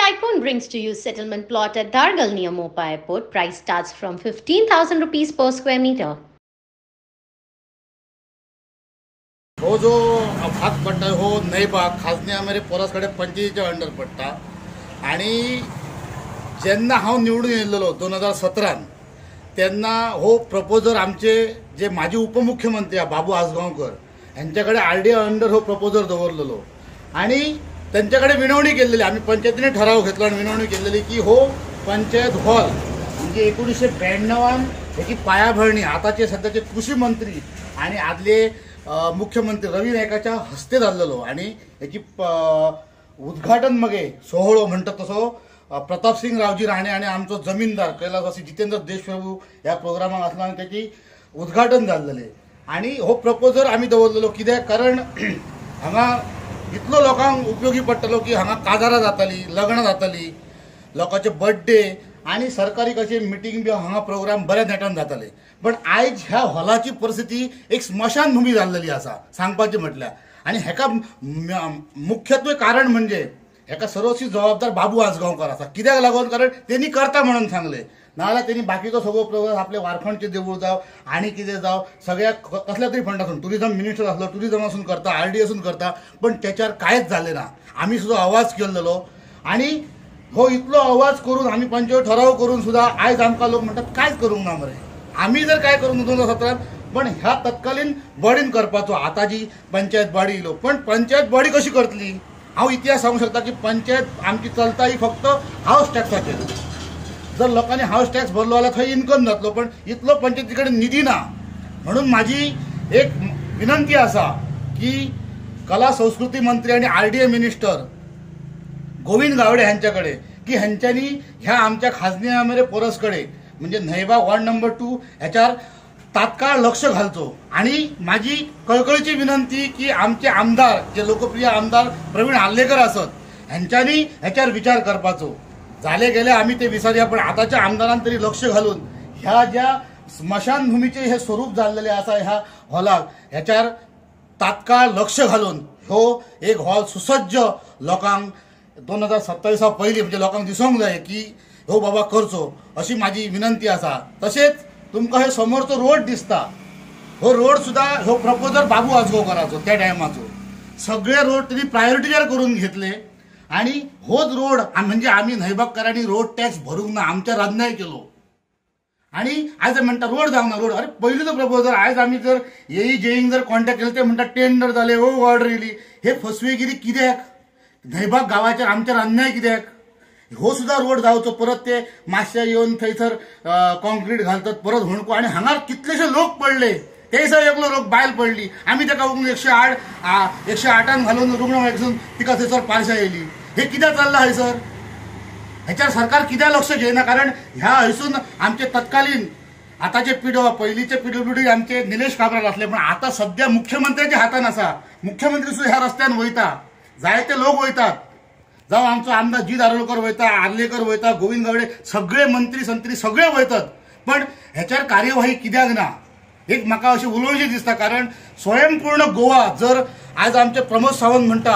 Tycoon brings to you settlement plot at Dargal near Mopa Airport. Price starts from 15,000 rupees per square meter. हो जो भाग पडटा हो नई भाग खाजनी मेरे परसकडे पंचायतीच्या अंडर पडटा आणि जेन्ना हांव निवडून येयल्लो 2017 तेन्ना हो प्रपोजर आमचे जे माजी उपमुख्यमंत्री बाबू आजगांवकर यांच्याकडे आरडीए अंडर हो प्रपोजर दवरलेलो आणि त्यांच्याकडे विनवणी केलेली आम्ही पंचायतीने ठराव घेतला आणि विनवणी केलेली की हो पंचायत हॉल म्हणजे 1992 याची पायाभरणी आताचे सध्याचे कृषी मंत्री आणि आदले मुख्यमंत्री रवी नाईकाच्या हस्ते जाल्लो आणि याची उद्घाटन मगे सोहळो म्हणतात तसो प्रतापसिंग रावजी राणे आणि आमचो जमीनदार कैलासवासी जितेंद्र देशप्रभू या प्रोग्रामाक आसलो आणि त्याची उद्घाटन जाल्लेले आणि हो प्रपोजर आम्ही दवरलेलो कित्याक कारण हांगा इतलो लोकांक उपयोगी पडटलो की हांगा काजारां जाताली लग्न जाताली लोकांचे बर्थडे आणि सरकारी कशे मिटींग बी हांगा प्रोग्राम बऱ्या नेटान जाताले पण आयज ह्या हॉलाची परिस्थिती एक स्मशान भूमी जाल्लेली आसा सांगपाचें म्हटल्यार आणि हेका मुख्यत्वे कारण म्हणजे हेका सर्वस्वी जबाबदार बाबू आजगांवकर आसा कित्याक लागून कारण तेणी करता म्हणून सांगले नाजाल्यार तेणी बाकीचो सगळो प्रोग्राम आपले वारखणचे देवूळ जाव आणि कितें जाव सगळ्या कसल्या तरी फंडासून टुरिझम मिनिस्टर आसलो टुरिझमासून करता आरडीएसून करता पण त्याच्यावर कांयच जालें ना आमी सुद्दां आवाज केल्लो आणि हो इतलो आवाज करून आमी पंचायत ठराव करून सुद्दां आयज आमकां लोक म्हणटात कांयच करूंक ना मरे आमी जर काय करूंक 2017 पण ह्या तत्कालीन बॉडीन करपाचो आतां जी पंचायत बॉडी येयलो पण पंचायत बॉडी कशी करतली हांव इतिहास सांगूंक शकता की पंचायत आमची चलता ही फक्त हाऊस टॅक्साचेर जर लोकांनी हाऊस टॅक्स भरलो जाल्यार थंय इन्कम जातलो पण इतलो पंचायती कडेन निधी ना म्हणून माझी एक विनंती आसा की कला संस्कृती मंत्री आणि आरडीए मिनिस्टर गोविंद गावडे हांच्याकडे की हांच्यांनी ह्या आमच्या खाजगी मेरे परसकडे म्हणजे नैबा वॉर्ड नंबर 2 ह्याच्यावर तात्काळ लक्ष घालचो आणि माझी कळकळीची विनंती की आमचे आमदार जे लोकप्रिय आमदार प्रवीण आर्लेकर असत ह्यांच्यानी ह्याच्यावर विचार करपाचो झाले गेले आम्ही ते विसरूया पण आताच्या आमदारांनी तरी लक्ष घालून ह्या ज्या स्मशानभूमीचे हे स्वरूप झालेले असा ह्या हॉलाक ह्याच्यावर तात्काळ लक्ष घालून हो एक हॉल सुसज्ज लोकांक 2027 पयलीं म्हणजे लोकांक दिसूंक जाय की हो बाबा करचो अशी माझी विनंती आसा तसेच तुमकां हे समोरचो रोड दिसता हो रोड सुद्धा हो प्रपोजर बाबू आजगांवकराचो त्या टायमाचो सगळे रोड त्यांनी प्रायोरिटीचेर करून घेतले आणि होच रोड म्हणजे आम्ही नैबागकरांनी रोड टॅक्स भरूंक ना आमच्या राज्याय केलो आणि आयज म्हणटा रोड जावंक ना रोड अरे पयलींचो प्रपोजर आयज आमी जर येई जेईंक जर कॉन्टॅक्ट केले ते म्हणटा टेंडर जाले हो ऑर्डर येयली हे फसवेगिरी कित्याक नैबाग गांवाचेर आमच्या अन्याय कित्याक हो सुद्धा रोड जावचो परत ते मातशे येवन थंयसर कॉन्क्रीट घालतात परत होणको आणि हांगार कितलेशे लोक पडले ते सर एकलो लोक बायल पडली आमी ताका 108 घालून रुग्ण वॅक्सून तिका थंयसर पार्शा येयली हे कित्याक चल्लां हयसर हेच्यार सरकार कित्याक लक्ष घेयना कारण ह्या हयसून आमचे तत्कालीन आताचे पयलींचे पीडब्ल्यूडी आमचे निलेश काब्राल आसले पण आता सध्या मुख्यमंत्र्याच्या हातान आसा मुख्यमंत्री सुद्धा ह्या रस्त्यान वयता जायते लोक वयतात जावं आमचो आमदार जी दारोलकर वयता आर्लेकर वयता गोविंद गावडे सगळे मंत्री संत्री सगळे वयतात पण ह्याच्यार कार्यवाही कित्याक ना एक म्हाका अशी उलोवची दिसता कारण स्वयंपूर्ण गोवा जर आज आमचे प्रमोद सावंत म्हणटा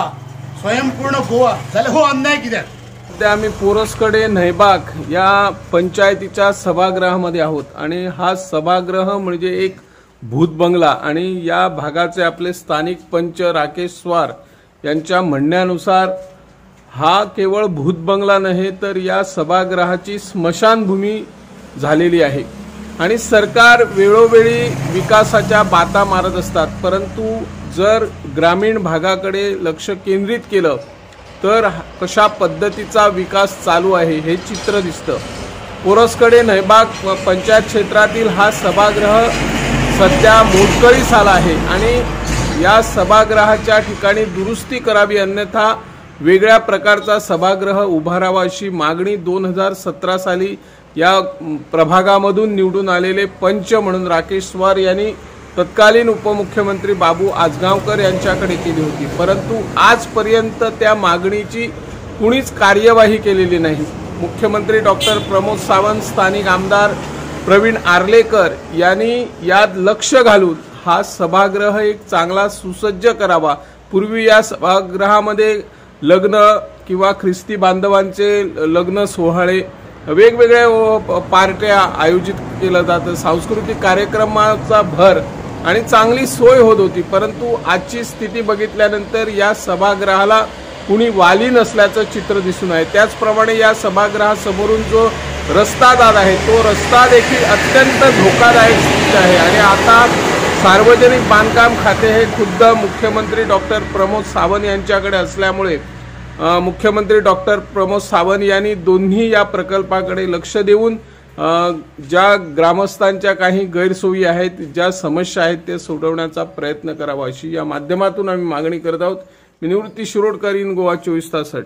स्वयंपूर्ण गोवा जाल्यार हो अन्याय कित्याक सध्या आम्ही पोरसकडे नैबाग या पंचायतीच्या सभागृहामध्ये आहोत आणि हा सभागृह म्हणजे एक भूत बंगला आणि या भागाचे आपले स्थानिक पंच राकेश स्वार यांच्या म्हणण्यानुसार हा केवळ भूत बंगला नव्हे तर या सभागृहाची स्मशानभूमी झालेली आहे आणि सरकार वेळोवेळी विकासाच्या बाता मारत असतात परंतु जर ग्रामीण भागाकडे लक्ष केंद्रित केलं तर कशा पद्धतीचा विकास चालू आहे हे चित्र दिसतं पोरसकडे नैबाग पंचायत क्षेत्रातील हा सभागृह सध्या मोडकळीस आला आहे आणि या सभागृहाच्या ठिकाणी दुरुस्ती करावी अन्यथा वेगळ्या प्रकारचा सभागृह उभारावा अशी मागणी 2017 साली या प्रभागामधून निवडून आलेले पंच म्हणून राकेश स्वार यांनी तत्कालीन उपमुख्यमंत्री बाबू आजगांवकर यांच्याकडे केली होती परंतु आजपर्यंत त्या मागणीची कुणीच कार्यवाही केलेली नाही मुख्यमंत्री डॉक्टर प्रमोद सावंत स्थानिक आमदार प्रवीण आर्लेकर यांनी यात लक्ष घालून हा सभागृह एक चांगला सुसज्ज करावा पूर्वी या सभागृहामध्ये लग्न किंवा ख्रिस्ती बांधवांचे लग्न सोहळे, वेगवेगळ्या पार्ट्या आयोजित केलं जातं, सांस्कृतिक कार्यक्रमाचा भर आणि चांगली सोय होत होती. परंतु आजची स्थिती बघितल्यानंतर या सभागृहाला कुणी वाली नसल्याचं चित्र दिसून आहे. त्याचप्रमाणे या सभागृहासमोरून जो रस्ता जात आहे तो रस्ता देखील अत्यंत धोकादायक स्थिती आहे. आणि आता सार्वजनिक बांधकाम खाते हे खुद्द मुख्यमंत्री डॉक्टर प्रमोद सावंत यांच्याकडे असल्यामुळे मुख्यमंत्री डॉक्टर प्रमोद सावंत यांनी दोन्ही या प्रकल्पाकडे लक्ष देऊन ज्या ग्रामस्थांच्या काही गैरसोयी आहेत, ज्या समस्या आहेत ते सोडवण्याचा प्रयत्न करावा अशी या माध्यमातून आम्ही मागणी करत आहोत. मी निवृत्ती शिरोडकर, इन गोवा 24 ताससाठी.